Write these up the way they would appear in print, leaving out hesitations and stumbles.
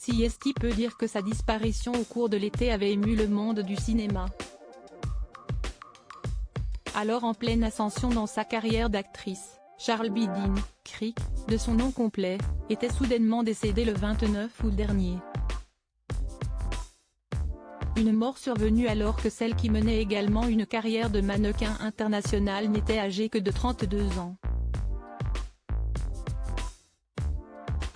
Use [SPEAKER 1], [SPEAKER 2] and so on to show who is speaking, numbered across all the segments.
[SPEAKER 1] CST peut dire que sa disparition au cours de l'été avait ému le monde du cinéma. Alors en pleine ascension dans sa carrière d'actrice, Charlbi Dean, Crick, de son nom complet, était soudainement décédée le 29 août dernier. Une mort survenue alors que celle qui menait également une carrière de mannequin international n'était âgée que de 32 ans.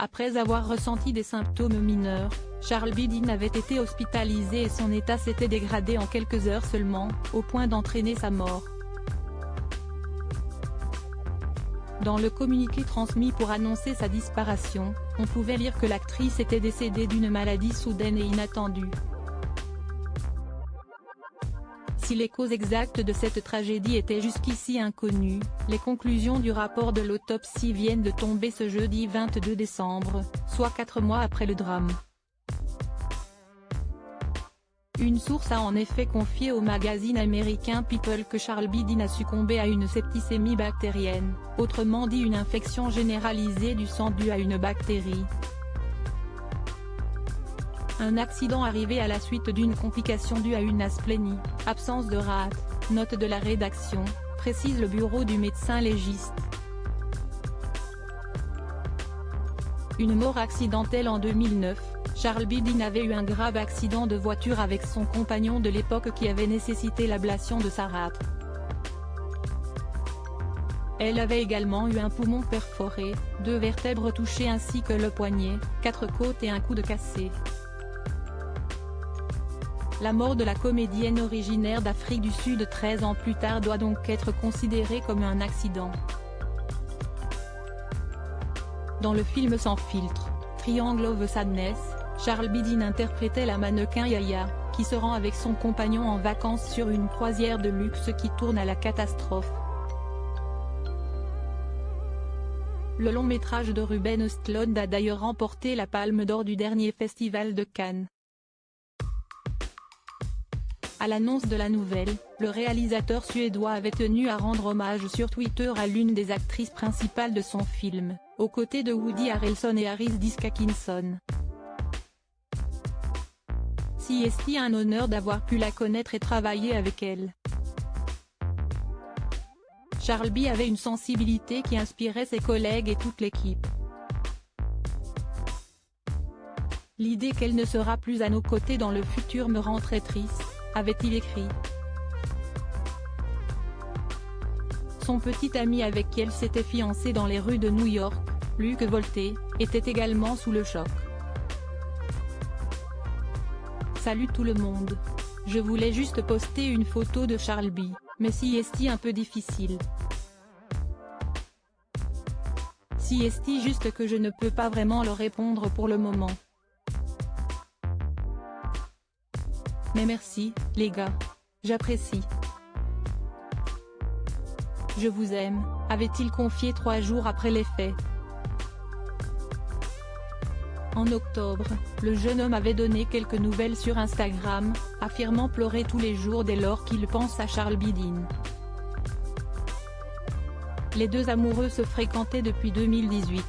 [SPEAKER 1] Après avoir ressenti des symptômes mineurs, Charlbi Dean avait été hospitalisé et son état s'était dégradé en quelques heures seulement, au point d'entraîner sa mort. Dans le communiqué transmis pour annoncer sa disparition, on pouvait lire que l'actrice était décédée d'une maladie soudaine et inattendue. Si les causes exactes de cette tragédie étaient jusqu'ici inconnues, les conclusions du rapport de l'autopsie viennent de tomber ce jeudi 22 décembre, soit 4 mois après le drame. Une source a en effet confié au magazine américain People que Charlbi Dean a succombé à une septicémie bactérienne, autrement dit une infection généralisée du sang due à une bactérie. Un accident arrivé à la suite d'une complication due à une asplénie, absence de rate, note de la rédaction, précise le bureau du médecin légiste. Une mort accidentelle en 2009, Charlbi Dean avait eu un grave accident de voiture avec son compagnon de l'époque qui avait nécessité l'ablation de sa rate. Elle avait également eu un poumon perforé, 2 vertèbres touchées ainsi que le poignet, 4 côtes et un coude cassé. La mort de la comédienne originaire d'Afrique du Sud 13 ans plus tard doit donc être considérée comme un accident. Dans le film Sans filtre, Triangle of Sadness, Charlbi Dean interprétait la mannequin Yaya, qui se rend avec son compagnon en vacances sur une croisière de luxe qui tourne à la catastrophe. Le long métrage de Ruben Östlund a d'ailleurs remporté la Palme d'Or du dernier festival de Cannes. À l'annonce de la nouvelle, le réalisateur suédois avait tenu à rendre hommage sur Twitter à l'une des actrices principales de son film, aux côtés de Woody Harrelson et Harris Dickinson. CST a un honneur d'avoir pu la connaître et travailler avec elle. Charlbi avait une sensibilité qui inspirait ses collègues et toute l'équipe. L'idée qu'elle ne sera plus à nos côtés dans le futur me rend très triste, avait-il écrit. Son petit ami avec qui elle s'était fiancée dans les rues de New York, Luc Volté, était également sous le choc. Salut tout le monde. Je voulais juste poster une photo de Charlbi, mais CST un peu difficile. CST juste que je ne peux pas vraiment leur répondre pour le moment. Mais merci, les gars. J'apprécie. Je vous aime, avait-il confié 3 jours après les faits. En octobre, le jeune homme avait donné quelques nouvelles sur Instagram, affirmant pleurer tous les jours dès lors qu'il pense à Charlbi Dean. Les deux amoureux se fréquentaient depuis 2018.